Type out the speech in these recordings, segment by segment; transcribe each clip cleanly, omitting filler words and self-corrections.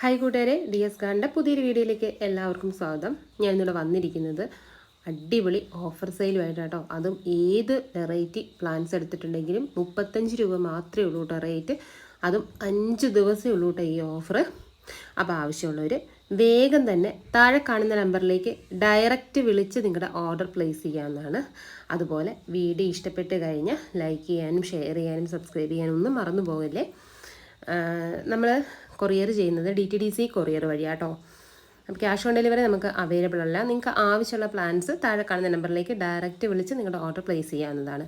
Hi കൂട്ടുകാരെ, D S ഗാർഡൻ്റെ പുതിയൊരു വീഡിയോയിലേക്ക് എല്ലാവർക്കും സ്വാഗതം. ഞാൻ ഇന്നിവിടെ വന്നിരിക്കുന്നത് അടിപൊളി ഓഫർ സെയിലുമായിട്ടോ. അതും ഏത് വെറൈറ്റി പ്ലാന്റ്സ് എടുത്തിട്ടുണ്ടെങ്കിലും 35 രൂപ മാത്രമേ ഉള്ളൂ കേട്ടോ റേറ്റ്. അതും 5 ദിവസമേ ഉള്ളൂ കേട്ടോ ഈ ഓഫർ. അപ്പോൾ ആവശ്യമുള്ളവർ വേഗം തന്നെ താഴെ കാണുന്ന നമ്പറിലേക്ക് ഡയറക്റ്റ് വിളിച്ച് നിങ്ങളുടെ ഓർഡർ പ്ലേസ് ചെയ്യാവുന്നതാണ്. അതുപോലെ വീഡിയോ ഇഷ്ടപ്പെട്ട് കഴിഞ്ഞാൽ ലൈക്ക് ചെയ്യാനും ഷെയർ ചെയ്യാനും സബ്സ്ക്രൈബ് ചെയ്യാനും ഒന്നും മറന്നു പോകല്ലേ. നമ്മൾ കൊറിയർ ചെയ്യുന്നത് DTDC കൊറിയർ വഴിയാട്ടോ. അപ്പോൾ ക്യാഷ് ഓൺ ഡെലിവറി നമുക്ക് അവൈലബിൾ അല്ല. നിങ്ങൾക്ക് ആവശ്യമുള്ള പ്ലാൻസ് താഴെ കാണുന്ന നമ്പറിലേക്ക് ഡയറക്റ്റ് വിളിച്ച് നിങ്ങളുടെ ഓർഡർ പ്ലേസ് ചെയ്യാവുന്നതാണ്.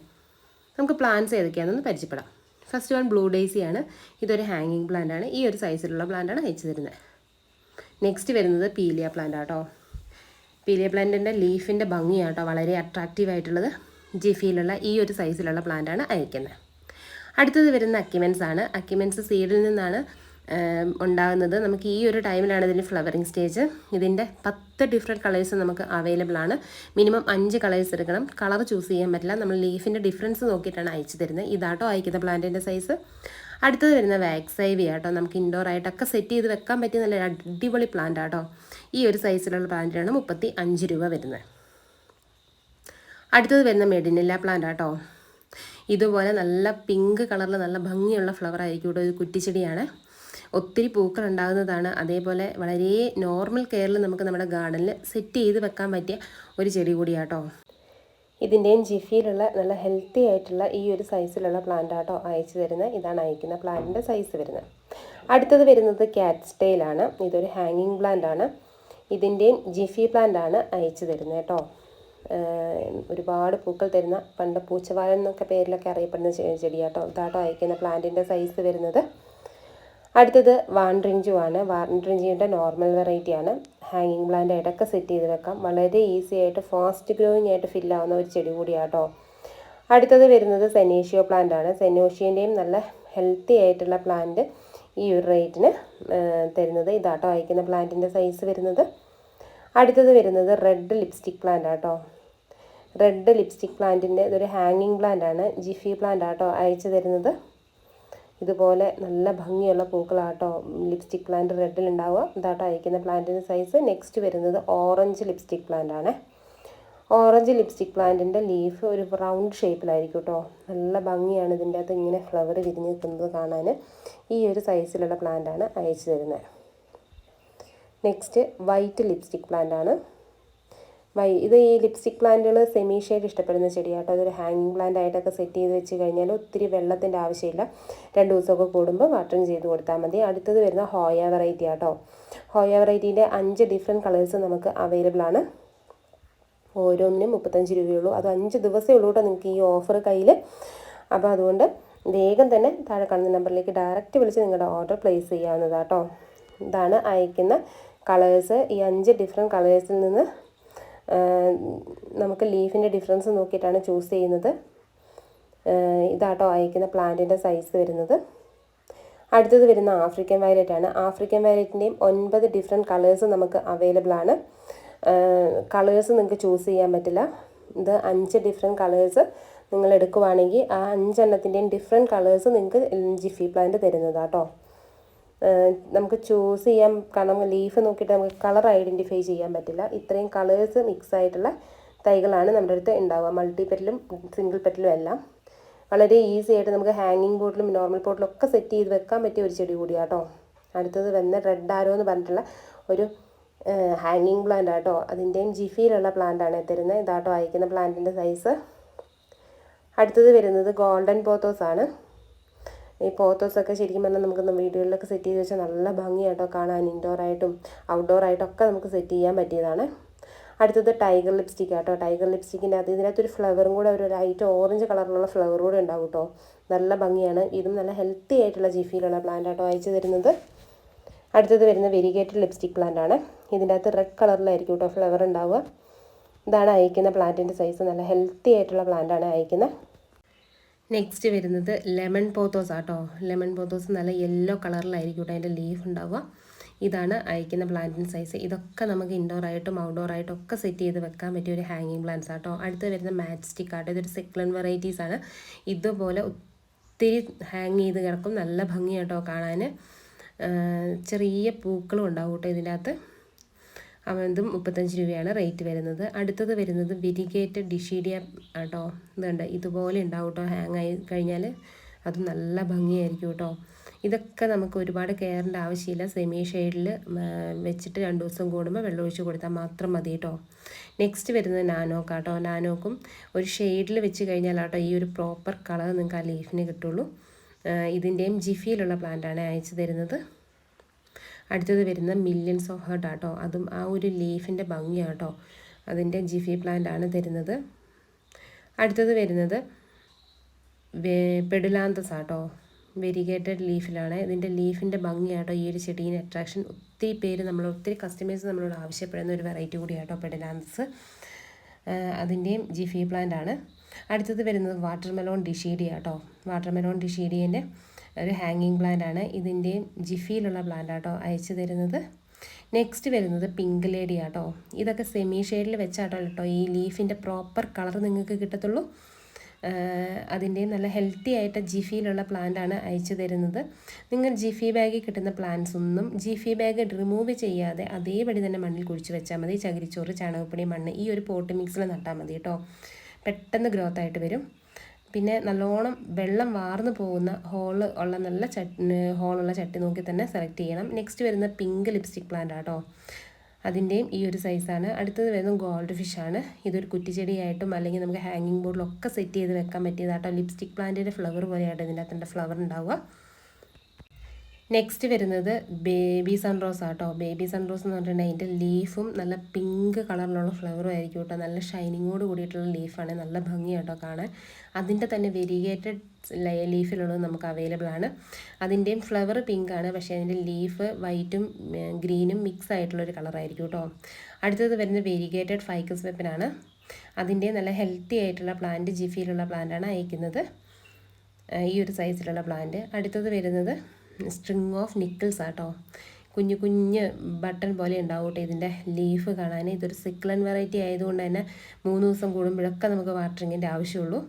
നമുക്ക് പ്ലാൻസ് ഏതൊക്കെയാണെന്ന് പരിചയപ്പെടാം. ഫസ്റ്റ് വൺ ബ്ലൂ ഡേയ്സിയാണ്. ഇതൊരു ഹാങ്ങിങ് പ്ലാന്റ് ആണ്. ഈ ഒരു സൈസിലുള്ള പ്ലാന്റാണ് അയച്ചു തരുന്നത്. നെക്സ്റ്റ് വരുന്നത് പീലിയ പ്ലാന്റ് ആട്ടോ. പീലിയ പ്ലാന്റിൻ്റെ ലീഫിൻ്റെ ഭംഗിയാട്ടോ വളരെ അട്രാക്റ്റീവ് ആയിട്ടുള്ളത്. ജിഫിയിലുള്ള ഈ ഒരു സൈസിലുള്ള പ്ലാന്റാണ് അയക്കുന്നത്. അടുത്തത് വരുന്ന അക്കിമെൻസ് ആണ്. അക്കിമെൻസ് സീഡിൽ നിന്നാണ് ഉണ്ടാകുന്നത്. നമുക്ക് ഈ ഒരു ടൈമിലാണ് ഇതിൻ്റെ ഫ്ലവറിങ് സ്റ്റേജ്. ഇതിൻ്റെ 10 ഡിഫറെൻറ്റ് കളേഴ്സ് നമുക്ക് അവൈലബിൾ ആണ്. മിനിമം 5 കളേഴ്സ് എടുക്കണം. കളർ ചൂസ് ചെയ്യാൻ പറ്റില്ല. നമ്മൾ ലീഫിൻ്റെ ഡിഫറൻസ് നോക്കിയിട്ടാണ് അയച്ചു തരുന്നത്. ഇതാട്ടോ അയക്കുന്ന പ്ലാന്റിൻ്റെ സൈസ്. അടുത്തത് വരുന്ന വാക്സൈവി ആട്ടോ. നമുക്ക് ഇൻഡോർ ആയിട്ടൊക്കെ സെറ്റ് ചെയ്ത് വെക്കാൻ പറ്റിയ നല്ല അടിപൊളി പ്ലാന്റ് ആട്ടോ. ഈ ഒരു സൈസിലുള്ള പ്ലാന്റിനാണ് 35 രൂപ വരുന്നത്. അടുത്തത് വരുന്ന മെഡിനില്ല പ്ലാന്റ് ആട്ടോ. ഇതുപോലെ നല്ല പിങ്ക് കളറിൽ നല്ല ഭംഗിയുള്ള ഫ്ലവർ ആയിരിക്കും ഇവിടെ. ഒരു കുറ്റിച്ചെടിയാണ്. ഒത്തിരി പൂക്കൾ ഉണ്ടാകുന്നതാണ്. അതേപോലെ വളരെ നോർമൽ കെയറിൽ നമുക്ക് നമ്മുടെ ഗാർഡനിൽ സെറ്റ് ചെയ്ത് വെക്കാൻ പറ്റിയ ഒരു ചെടി കൂടിയാട്ടോ. ഇതിൻ്റെയും ജിഫിയിലുള്ള നല്ല ഹെൽത്തി ആയിട്ടുള്ള ഈ ഒരു സൈസിലുള്ള പ്ലാന്റ് ആട്ടോ അയച്ചു തരുന്നത്. ഇതാണ് അയക്കുന്ന പ്ലാന്റിൻ്റെ സൈസ് വരുന്നത്. അടുത്തത് വരുന്നത് ക്യാറ്റ് സ്റ്റൈലാണ്. ഇതൊരു ഹാങ്ങിങ് പ്ലാന്റ് ആണ്. ഇതിൻ്റെയും ജിഫി പ്ലാന്റ് ആണ് അയച്ചു തരുന്നത് കേട്ടോ. ഒരുപാട് പൂക്കൾ തരുന്ന, പണ്ട് പൂച്ചവാലൻ എന്നൊക്കെ പേരിലൊക്കെ അറിയപ്പെടുന്ന ചെടിയാട്ടോ. ഇതാട്ടോ അയക്കുന്ന പ്ലാന്റിൻ്റെ സൈസ് വരുന്നത്. അടുത്തത് വാൻഡ്രിഞ്ചു ആണ്. വാൻഡ്രിഞ്ചുവിൻ്റെ നോർമൽ വെറൈറ്റിയാണ്. ഹാങ്ങിങ് പ്ലാന്റ് ആയിട്ടൊക്കെ സെറ്റ് ചെയ്ത് വെക്കാം. വളരെ ഈസി ആയിട്ട് ഫാസ്റ്റ് ഗ്രോയിങ് ആയിട്ട് ഫില്ലാവുന്ന ഒരു ചെടി കൂടിയാട്ടോ. അടുത്തത് വരുന്നത് സെനേഷ്യോ പ്ലാന്റ് ആണ്. സെനോഷ്യൻ്റെയും നല്ല ഹെൽത്തി ആയിട്ടുള്ള പ്ലാന്റ് ഈ ഒരു റേറ്റിന് തരുന്നത്. ഇതാട്ടോ അയക്കുന്ന പ്ലാന്റിൻ്റെ സൈസ് വരുന്നത്. അടുത്തത് വരുന്നത് റെഡ് ലിപ്സ്റ്റിക് പ്ലാന്റ് ആട്ടോ. റെഡ് ലിപ്സ്റ്റിക് പ്ലാന്റിൻ്റെ ഇതൊരു ഹാങ്ങിങ് പ്ലാന്റ് ആണ്. ജിഫി പ്ലാന്റ് ആട്ടോ അയച്ചു തരുന്നത്. ഇതുപോലെ നല്ല ഭംഗിയുള്ള പൂക്കളാട്ടോ ലിപ്സ്റ്റിക് പ്ലാന്റ് റെഡിലുണ്ടാവുക. ഇതാട്ടോ അയക്കുന്ന പ്ലാന്റിൻ്റെ സൈസ്. നെക്സ്റ്റ് വരുന്നത് ഓറഞ്ച് ലിപ്സ്റ്റിക് പ്ലാന്റ് ആണ്. ഓറഞ്ച് ലിപ്സ്റ്റിക് പ്ലാന്റിൻ്റെ ലീഫ് ഒരു റൗണ്ട് ഷേപ്പിലായിരിക്കും കേട്ടോ. നല്ല ഭംഗിയാണ് ഇതിൻ്റെ അകത്ത് ഇങ്ങനെ ഫ്ലവർ വിരിഞ്ഞ് നിൽക്കുന്നത് കാണാൻ. ഈ ഒരു സൈസിലുള്ള പ്ലാന്റാണ് അയച്ചു തരുന്നത്. നെക്സ്റ്റ് വൈറ്റ് ലിപ്സ്റ്റിക് പ്ലാന്റ് ആണ്. ഇത് ഈ ലിപ്സ്റ്റിക് പ്ലാന്റുകൾ സെമി ഷെയ്ഡ് ഇഷ്ടപ്പെടുന്ന ചെടിയാട്ടോ. അതൊരു ഹാങ്ങിങ് പ്ലാന്റ് ആയിട്ടൊക്കെ സെറ്റ് ചെയ്ത് വെച്ച് കഴിഞ്ഞാൽ ഒത്തിരി വെള്ളത്തിൻ്റെ ആവശ്യമില്ല. 2 ദിവസമൊക്കെ കൂടുമ്പോൾ വാട്ടറിങ് ചെയ്ത് കൊടുത്താൽ മതി. അടുത്തത് വരുന്ന ഹോയ വെറൈറ്റി ആട്ടോ. ഹോയ വെറൈറ്റീൻ്റെ 5 ഡിഫറെൻറ്റ് കളേഴ്സ് നമുക്ക് അവൈലബിൾ ആണ്. ഓരോന്നിനും 35 രൂപയുള്ളൂ. അത് 5 ദിവസമേ ഉള്ളൂ കേട്ടോ നിങ്ങൾക്ക് ഈ ഓഫർ കയ്യിൽ. അപ്പോൾ അതുകൊണ്ട് വേഗം തന്നെ താഴെ കാണുന്ന നമ്പറിലേക്ക് ഡയറക്റ്റ് വിളിച്ച് നിങ്ങളുടെ ഓർഡർ പ്ലേസ് ചെയ്യാവുന്നതാട്ടോ. ഇതാണ് അയക്കുന്ന കളേഴ്സ്. ഈ 5 ഡിഫറെൻറ്റ് കളേഴ്സിൽ നിന്ന് നമുക്ക് ലീഫിൻ്റെ ഡിഫറൻസ് നോക്കിയിട്ടാണ് ചൂസ് ചെയ്യുന്നത്. ഇതാട്ടോ അയക്കുന്ന പ്ലാന്റിൻ്റെ സൈസ് വരുന്നത്. അടുത്തത് വരുന്ന ആഫ്രിക്കൻ വയലറ്റ് ആണ്. ആഫ്രിക്കൻ വയലറ്റിൻ്റെയും 9 ഡിഫറെൻറ്റ് കളേഴ്സ് നമുക്ക് അവൈലബിൾ ആണ്. കളേഴ്സ് നിങ്ങൾക്ക് ചൂസ് ചെയ്യാൻ പറ്റില്ല. ഇത് 5 ഡിഫറെൻറ്റ് കളേഴ്സ് നിങ്ങൾ എടുക്കുവാണെങ്കിൽ ആ 5 എണ്ണത്തിൻ്റെയും ഡിഫറെൻറ്റ് കളേഴ്സ് നിങ്ങൾക്ക് ജിഫി പ്ലാന്റ് തരുന്നതാട്ടോ. നമുക്ക് ചൂസ് ചെയ്യാം. കാരണം ലീഫ് നോക്കിയിട്ട് നമുക്ക് കളർ ഐഡൻറ്റിഫൈ ചെയ്യാൻ പറ്റില്ല. ഇത്രയും കളേഴ്സ് മിക്സ് ആയിട്ടുള്ള തൈകളാണ് നമ്മുടെ അടുത്ത് ഉണ്ടാവുക. മൾട്ടി പെറ്റലും സിംഗിൾ പെറ്റലും എല്ലാം വളരെ ഈസി ആയിട്ട് നമുക്ക് ഹാങ്ങിങ് ബോട്ടിലും നോർമൽ പോട്ടിലും ഒക്കെ സെറ്റ് ചെയ്ത് വെക്കാൻ പറ്റിയ ഒരു ചെടി കൂടിയാട്ടോ. അടുത്തത് വന്ന റെഡ് ആരോ എന്ന് പറഞ്ഞിട്ടുള്ള ഒരു ഹാങ്ങിങ് പ്ലാന്റ് ആട്ടോ. അതിൻ്റെയും ജിഫിയിലുള്ള പ്ലാന്റാണ് തരുന്നത്. ഇതാട്ടോ അയക്കുന്ന പ്ലാന്റിൻ്റെ സൈസ്. അടുത്തത് വരുന്നത് ഗോൾഡൻ പോത്തോസ് ആണ്. ഈ പോത്തോസൊക്കെ ശരിക്കും പറഞ്ഞാൽ നമുക്ക് വീടുകളിലൊക്കെ സെറ്റ് ചെയ്ത് വെച്ചാൽ നല്ല ഭംഗിയായിട്ടോ കാണാൻ. ഇൻഡോറായിട്ടും ഔട്ട്ഡോറായിട്ടും ഒക്കെ നമുക്ക് സെറ്റ് ചെയ്യാൻ പറ്റിയതാണ്. അടുത്തത് ടൈഗർ ലിപ്സ്റ്റിക് ആട്ടോ. ടൈഗർ ലിപ്സ്റ്റിക്കിൻ്റെ ഇതിനകത്തൊരു ഫ്ലവറും കൂടെ ഒരു ലൈറ്റ് ഓറഞ്ച് കളറിലുള്ള ഫ്ലവർ കൂടെ ഉണ്ടാവും കേട്ടോ. നല്ല ഭംഗിയാണ്. ഇതും നല്ല ഹെൽത്തി ആയിട്ടുള്ള ജിഫിയിലുള്ള പ്ലാന്റ് ആട്ടോ അയച്ചു തരുന്നത്. അടുത്തത് വരുന്ന വെരിഗേറ്റഡ് ലിപ്സ്റ്റിക് പ്ലാന്റ് ആണ്. ഇതിൻ്റെ അകത്ത് റെഡ് കളറിലായിരിക്കും കേട്ടോ ഫ്ലവർ ഉണ്ടാവുക. ഇതാണ് അയക്കുന്ന പ്ലാന്റിൻ്റെ സൈസ്. നല്ല ഹെൽത്തി ആയിട്ടുള്ള പ്ലാന്റാണ് അയക്കുന്നത്. നെക്സ്റ്റ് വരുന്നത് ലെമൺ പോത്തോസ് ആട്ടോ. ലെമൺ പോത്തോസ് നല്ല യെല്ലോ കളറിലായിരിക്കും കേട്ടോ അതിൻ്റെ ലീഫ് ഉണ്ടാവുക. ഇതാണ് അയക്കുന്ന പ്ലാന്റിൻ്റെ സൈസ്. ഇതൊക്കെ നമുക്ക് ഇൻഡോറായിട്ടും ഔട്ട്ഡോറായിട്ടും ഒക്കെ സെറ്റ് ചെയ്ത് വെക്കാൻ പറ്റിയ ഒരു ഹാങ്ങിങ് പ്ലാന്റ്സ് ആട്ടോ. അടുത്ത് വരുന്ന മാറ്റ് സ്റ്റിക്ക് ആട്ടോ. ഇതൊരു സെക്ലൻ വെറൈറ്റീസ് ആണ്. ഇതുപോലെ ഒത്തിരി ഹാങ് ചെയ്ത് കിടക്കും. നല്ല ഭംഗിയാട്ടോ കാണാൻ. ചെറിയ പൂക്കളും ഉണ്ടാവും കേട്ടോ ഇതിൻ്റെ അകത്ത്. അതും 35 രൂപയാണ് റേറ്റ് വരുന്നത്. അടുത്തത് വരുന്നത് വെരിഗേറ്റഡ് ഡിഷീഡിയ കേട്ടോ. ഇതുണ്ട്, ഇതുപോലെ ഉണ്ടാവും കേട്ടോ. ഹാങ് ആയി കഴിഞ്ഞാൽ അത് നല്ല ഭംഗിയായിരിക്കും കേട്ടോ. ഇതൊക്കെ നമുക്ക് ഒരുപാട് കെയറിൻ്റെ ആവശ്യമില്ല. സെമി ഷെയ്ഡിൽ വെച്ചിട്ട് 2 ദിവസം കൂടുമ്പോൾ വെള്ളമൊഴിച്ച് കൊടുത്താൽ മാത്രം മതി കേട്ടോ. നെക്സ്റ്റ് വരുന്നത് നാനോക്ക് കേട്ടോ. നാനോക്കും ഒരു ഷെയ്ഡിൽ വെച്ച് കഴിഞ്ഞാൽ കേട്ടോ ഈ ഒരു പ്രോപ്പർ കളർ നിങ്ങൾക്ക് ആ ലീഫിന് കിട്ടുള്ളൂ. ഇതിൻ്റെയും ജിഫിയിലുള്ള പ്ലാന്റാണ് അയച്ചു തരുന്നത്. അടുത്തത് വരുന്ന മില്യൻസ് ഓഫ് ഹേർട്ട് ആട്ടോ. അതും ആ ഒരു ലീഫിൻ്റെ ഭംഗിയാട്ടോ. അതിൻ്റെ ജിഫി പ്ലാന്റ് ആണ് തരുന്നത്. അടുത്തത് വരുന്നത് പെഡുലാന്തസ് ആട്ടോ. വെരിഗേറ്റഡ് ലീഫിലാണ്. ഇതിൻ്റെ ലീഫിൻ്റെ ഭംഗിയാട്ടോ ഈ ഒരു ചെടീൻ്റെ അട്രാക്ഷൻ. ഒത്തിരി കസ്റ്റമേഴ്സ് നമ്മളോട് ആവശ്യപ്പെടുന്ന ഒരു വെറൈറ്റി കൂടിയാട്ടോ പെഡുലാന്തസ്. അതിൻ്റെയും ജിഫി പ്ലാന്റ് ആണ്. അടുത്തത് വരുന്നത് വാട്ടർമെലോൺ ഡിഷീഡിയ കേട്ടോ. വാട്ടർമെലോൺ ഡിഷീഡിയൻ്റെ ഒരു ഹാങ്ങിങ് പ്ലാന്റ് ആണ്. ഇതിൻ്റെയും ജിഫിയിലുള്ള പ്ലാന്റ് ആട്ടോ അയച്ചു തരുന്നത്. നെക്സ്റ്റ് വരുന്നത് പിങ്ക് ലേഡി ആട്ടോ. ഇതൊക്കെ സെമി ഷെയ്ഡിൽ വെച്ചാട്ടോ കേട്ടോ ഈ ലീഫിൻ്റെ പ്രോപ്പർ കളർ നിങ്ങൾക്ക് കിട്ടത്തുള്ളൂ. അതിൻ്റെയും നല്ല ഹെൽത്തി ആയിട്ട് ജിഫിയിലുള്ള പ്ലാന്റ് ആണ് അയച്ചു തരുന്നത്. നിങ്ങൾ ജിഫി ബാഗിൽ കിട്ടുന്ന പ്ലാന്റ്സ് ഒന്നും ജിഫി ബാഗ് റിമൂവ് ചെയ്യാതെ അതേപടി തന്നെ മണ്ണിൽ കുഴിച്ച് വെച്ചാൽ മതി. ചകിരിച്ചോറ്, ചാണകപ്പൊടി, മണ്ണ് ഈ ഒരു പോട്ട് മിക്സിൽ നട്ടാൽ മതി കേട്ടോ. പെട്ടെന്ന് ഗ്രോത്ത് ആയിട്ട് വരും. പിന്നെ നല്ലോണം വെള്ളം വാർന്നു പോകുന്ന ഹോളുള്ള ചട്ടി നോക്കി തന്നെ സെലക്ട് ചെയ്യണം. നെക്സ്റ്റ് വരുന്ന പിങ്ക് ലിപ്സ്റ്റിക് പ്ലാന്റ് ആട്ടോ. അതിൻ്റെയും ഈ ഒരു സൈസാണ്. അടുത്തത് വരുന്നത് ഗോൾഡ് ഫിഷാണ്. ഇതൊരു കുറ്റിച്ചെടിയായിട്ടും അല്ലെങ്കിൽ നമുക്ക് ഹാങ്ങിങ് ബോർഡിലൊക്കെ സെറ്റ് ചെയ്ത് വെക്കാൻ പറ്റിയതാട്ടോ. ലിപ്സ്റ്റിക് പ്ലാന്റിൻ്റെ ഫ്ലവർ പോലെയാട്ടോ ഇതിൻ്റെ അകത്തിൻ്റെ ഫ്ലവർ ഉണ്ടാവുക. നെക്സ്റ്റ് വരുന്നത് ബേബി സൺറോസ് ആട്ടോ. ബേബി സൺറോസ് എന്ന് പറഞ്ഞിട്ടുണ്ടെങ്കിൽ അതിൻ്റെ ലീഫും നല്ല പിങ്ക് കളറിലുള്ള ഫ്ലവറും ആയിരിക്കും കേട്ടോ. നല്ല ഷൈനിങ്ങോട് കൂടിയിട്ടുള്ള ലീഫാണ്. നല്ല ഭംഗിയാട്ടോ കാണാൻ. അതിൻ്റെ തന്നെ വെരിഗേറ്റഡ് ലീഫിലുള്ളത് നമുക്ക് അവൈലബിൾ ആണ്. അതിൻ്റെയും ഫ്ലവർ പിങ്ക് ആണ്, പക്ഷേ അതിൻ്റെ ലീഫ് വൈറ്റും ഗ്രീനും മിക്സ് ആയിട്ടുള്ളൊരു കളറായിരിക്കും കേട്ടോ. അടുത്തത് വരുന്നത് വെരിഗേറ്റഡ് ഫൈക്കസ് വെപ്പനാണ്. അതിൻ്റെ നല്ല ഹെൽത്തി ആയിട്ടുള്ള പ്ലാന്റ് ജിഫിയിലുള്ള പ്ലാന്റാണ് അയക്കുന്നത്. ഈ ഒരു സൈസിലുള്ള പ്ലാന്റ്. അടുത്തത് വരുന്നത് സ്ട്രിങ് ഓഫ് നിക്കിൾസ് ആട്ടോ. കുഞ്ഞ് ബട്ടൺ പോലെ ഉണ്ടാവും കേട്ടോ ഇതിൻ്റെ ലീഫ് കാണാൻ. ഇതൊരു സിക്ലൻ വെറൈറ്റി ആയതുകൊണ്ട് തന്നെ 3 ദിവസം കൂടുമ്പോഴൊക്കെ നമുക്ക് വാട്ടറിങ്ങിൻ്റെ ആവശ്യമുള്ളൂ.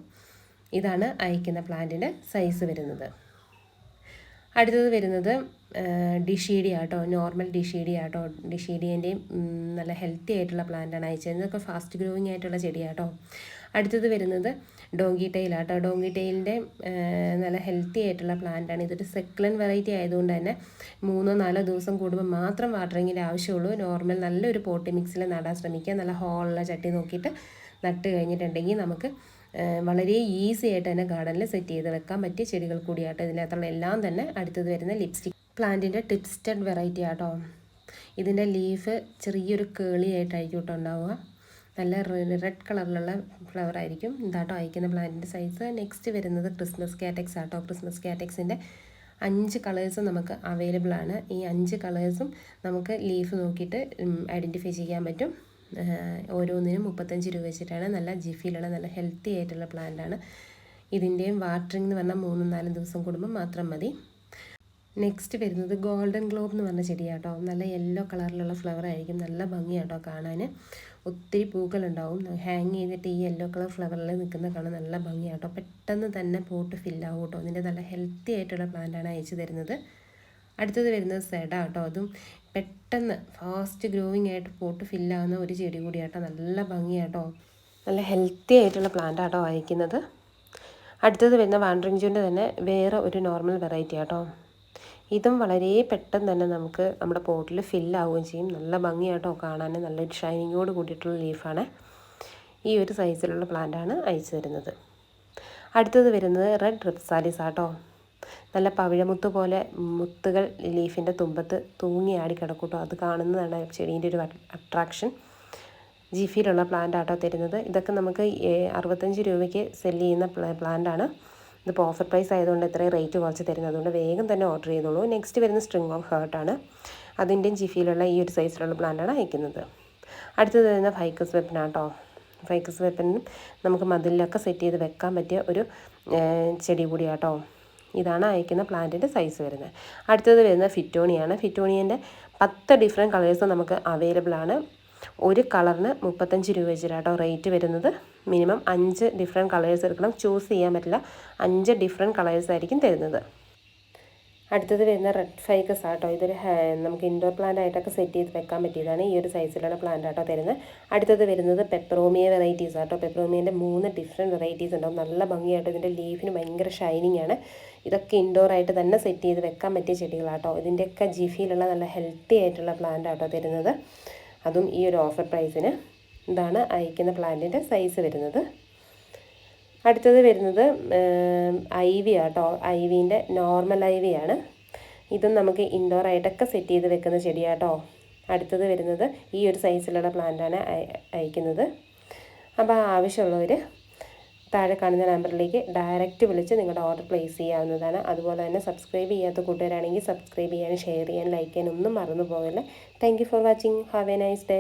ഇതാണ് അയക്കുന്ന പ്ലാന്റിൻ്റെ സൈസ് വരുന്നത്. അടുത്തത് വരുന്നത് ഡിഷീഡിയ ആട്ടോ. നോർമൽ ഡിഷീഡിയ ആട്ടോ. ഡിഷീഡിയൻ്റെയും നല്ല ഹെൽത്തി ആയിട്ടുള്ള പ്ലാന്റാണ് അയച്ചത്. ഇതൊക്കെ ഫാസ്റ്റ് ഗ്രോയിങ് ആയിട്ടുള്ള ചെടിയാട്ടോ. അടുത്തത് വരുന്നത് ഡോങ്കി ടെയിൽ ആട്ടോ. ഡോങ്കി ടെയിലിൻ്റെ നല്ല ഹെൽത്തി ആയിട്ടുള്ള പ്ലാന്റാണ്. ഇതൊരു സെക്ലൻ വെറൈറ്റി ആയതുകൊണ്ട് തന്നെ 3-4 ദിവസം കൂടുമ്പോൾ മാത്രം വാട്ടറിങ്ങിൻ്റെ ആവശ്യമുള്ളൂ. നോർമൽ നല്ലൊരു പോട്ടി മിക്സിൽ നടാൻ ശ്രമിക്കുക. നല്ല ഹോളുള്ള ചട്ടി നോക്കിയിട്ട് നട്ട് കഴിഞ്ഞിട്ടുണ്ടെങ്കിൽ നമുക്ക് വളരെ ഈസി ആയിട്ട് തന്നെ ഗാർഡനിൽ സെറ്റ് ചെയ്ത് വെക്കാൻ പറ്റിയ ചെടികൾ കൂടിയാട്ടോ. ഇതിനകത്തുള്ള എല്ലാം തന്നെ. അടുത്തത് വരുന്ന ലിപ്സ്റ്റിക് പ്ലാന്റിൻ്റെ ട്വിസ്റ്റഡ് വെറൈറ്റി ആട്ടോ. ഇതിൻ്റെ ലീഫ് ചെറിയൊരു കേളി ആയിട്ടായിരിക്കും കേട്ടോ ഉണ്ടാവുക. നല്ല റെഡ് കളറിലുള്ള ഫ്ലവർ ആയിരിക്കും. ഇതാട്ടോ അയക്കുന്ന പ്ലാന്റിൻ്റെ സൈസ്. നെക്സ്റ്റ് വരുന്നത് ക്രിസ്മസ് കാറ്റക്സ് ആട്ടോ. ക്രിസ്മസ് കാറ്റക്സിൻ്റെ 5 കളേഴ്സ് നമുക്ക് അവൈലബിൾ ആണ്. ഈ 5 കളേഴ്സും നമുക്ക് ലീഫ് നോക്കിയിട്ട് ഐഡൻറ്റിഫൈ ചെയ്യാൻ പറ്റും. ഓരോന്നിനും 35 രൂപ വെച്ചിട്ടാണ്. നല്ല ജിഫിയിലുള്ള നല്ല ഹെൽത്തി ആയിട്ടുള്ള പ്ലാന്റാണ്. ഇതിൻ്റെയും വാട്ടറിംഗ് എന്ന് പറഞ്ഞാൽ 3-4 ദിവസം കൂടുമ്പോൾ മാത്രം മതി. നെക്സ്റ്റ് വരുന്നത് ഗോൾഡൻ ഗ്ലോബ് എന്ന് പറഞ്ഞ ചെടിയാട്ടോ. നല്ല യെല്ലോ കളറിലുള്ള ഫ്ലവർ ആയിരിക്കും. നല്ല ഭംഗിയാട്ടോ കാണാൻ. ഒത്തിരി പൂക്കളുണ്ടാവും. ഹാങ് ചെയ്തിട്ട് ഈ യെല്ലോ കളർ ഫ്ലവറിൽ നിൽക്കുന്ന കാണാൻ നല്ല ഭംഗിയാട്ടോ. പെട്ടെന്ന് തന്നെ പോട്ട് ഫില്ലാവും കേട്ടോ. ഇതിൻ്റെ നല്ല ഹെൽത്തി ആയിട്ടുള്ള പ്ലാന്റാണ് അയച്ചു തരുന്നത്. അടുത്തത് വരുന്നത് സെഡ കേട്ടോ. അതും പെട്ടെന്ന് ഫാസ്റ്റ് ഗ്രോയിങ് ആയിട്ട് പോട്ട് ഫില്ലാവുന്ന ഒരു ചെടി കൂടിയാട്ടോ. നല്ല ഭംഗിയാട്ടോ. നല്ല ഹെൽത്തി ആയിട്ടുള്ള പ്ലാന്റ് ആട്ടോ അയക്കുന്നത്. അടുത്തത് വരുന്ന വാണ്ടറിങ് ജൂൻ്റെ തന്നെ വേറെ ഒരു നോർമൽ വെറൈറ്റി ആട്ടോ. ഇതും വളരെ പെട്ടെന്ന് തന്നെ നമുക്ക് നമ്മുടെ പോട്ടിൽ ഫില്ലാവുകയും ചെയ്യും. നല്ല ഭംഗിയാട്ടോ കാണാൻ. നല്ലൊരു ഷൈനിങ്ങോട് കൂടിയിട്ടുള്ള ലീഫാണ്. ഈ ഒരു സൈസിലുള്ള പ്ലാന്റാണ് അയച്ചു തരുന്നത്. അടുത്തത് വരുന്നത് റെഡ് റിപ്സാലിസ് ആട്ടോ. നല്ല പവിഴമുത്ത് പോലെ മുത്തുകൾ ലീഫിൻ്റെ തുമ്പത്ത് തൂങ്ങി ആടി കിടക്കൂട്ടോ. അത് കാണുന്നതാണ് ചെടീൻ്റെ ഒരു അട്രാക്ഷൻ. ജിഫിയിലുള്ള പ്ലാന്റ് ആട്ടോ തരുന്നത്. ഇതൊക്കെ നമുക്ക് 65 രൂപയ്ക്ക് സെല്ല് ചെയ്യുന്ന പ്ലാന്റാണ്. ഇതിപ്പോൾ ഓഫർ പ്രൈസ് ആയതുകൊണ്ട് ഇത്രയും റേറ്റ് കുറച്ച് തരുന്നത്. അതുകൊണ്ട് വേഗം തന്നെ ഓർഡർ ചെയ്തോളൂ. നെക്സ്റ്റ് വരുന്ന സ്ട്രിങ് ഓഫ് ഹേർട്ടാണ്. അതിൻ്റെയും ജിഫിയിലുള്ള ഈ ഒരു സൈസിലുള്ള പ്ലാന്റാണ് അയക്കുന്നത്. അടുത്തത് വരുന്ന ഫൈക്കസ് വെപ്പനാട്ടോ. ഫൈക്കസ് വെപ്പനും നമുക്ക് മതിലൊക്കെ സെറ്റ് ചെയ്ത് വെക്കാൻ പറ്റിയ ഒരു ചെടി കൂടിയാട്ടോ. ഇതാണ് അയക്കുന്ന പ്ലാന്റിൻ്റെ സൈസ് വരുന്നത്. അടുത്തത് വരുന്ന ഫിറ്റോണിയാണ്. ഫിറ്റോണിയൻ്റെ 10 ഡിഫറെൻറ്റ് കളേഴ്സ് നമുക്ക് അവൈലബിൾ ആണ്. ഒരു കളറിന് 35 രൂപ വെച്ചിട്ടാട്ടോ റേറ്റ് വരുന്നത്. മിനിമം 5 ഡിഫറെൻറ്റ് കളേഴ്സ് എടുക്കണം. ചൂസ് ചെയ്യാൻ പറ്റില്ല. 5 ഡിഫറെൻറ്റ് കളേഴ്സ് ആയിരിക്കും തരുന്നത്. അടുത്തത് വരുന്ന റെഡ് ഫൈക്കസ് ആട്ടോ. ഇതൊരു നമുക്ക് ഇൻഡോർ പ്ലാന്റ് ആയിട്ടൊക്കെ സെറ്റ് ചെയ്ത് വെക്കാൻ പറ്റിയതാണ്. ഈ ഒരു സൈസിലുള്ള പ്ലാന്റ് ആട്ടോ തരുന്നത്. അടുത്തത് വരുന്നത് പെപ്പറോമിയ വെറൈറ്റീസ് ആട്ടോ. പെപ്പറോമിയൻ്റെ 3 ഡിഫറെൻറ്റ് വെറൈറ്റീസ് ഉണ്ടാവും. നല്ല ഭംഗിയായിട്ട് ഇതിൻ്റെ ലീഫിന് ഭയങ്കര ഷൈനിങ് ആണ്. ഇതൊക്കെ ഇൻഡോർ ആയിട്ട് തന്നെ സെറ്റ് ചെയ്ത് വെക്കാൻ പറ്റിയ ചെടികളാട്ടോ. ഇതിൻ്റെയൊക്കെ ജിഫിയിലുള്ള നല്ല ഹെൽത്തി ആയിട്ടുള്ള പ്ലാന്റ് ആട്ടോ തരുന്നത്. അതും ഈ ഒരു ഓഫർ പ്രൈസിന്. ഇതാണ് അയക്കുന്ന പ്ലാന്റിൻ്റെ സൈസ് വരുന്നത്. അടുത്തത് വരുന്നത് ഐവി ആട്ടോ. ഐവിൻ്റെ നോർമൽ ഐവിയാണ്. ഇതും നമുക്ക് ഇൻഡോർ ആയിട്ടൊക്കെ സെറ്റ് ചെയ്ത് വെക്കുന്ന ചെടിയാട്ടോ. അടുത്തത് വരുന്നത് ഈ ഒരു സൈസിലുള്ള പ്ലാന്റാണ് അയക്കുന്നത്. അപ്പോൾ ആവശ്യമുള്ളവർ താഴെ കാണുന്ന നമ്പറിലേക്ക് ഡയറക്റ്റ് വിളിച്ച് നിങ്ങളുടെ ഓർഡർ പ്ലേസ് ചെയ്യാവുന്നതാണ്. അതുപോലെ തന്നെ സബ്സ്ക്രൈബ് ചെയ്യാത്ത കൂട്ടുകാരാണെങ്കിൽ സബ്സ്ക്രൈബ് ചെയ്യാനും ഷെയർ ചെയ്യാനും ലൈക്ക് ചെയ്യാനും ഒന്നും മറന്നു പോകല്ലേ. Thank you for watching. Have A nice day.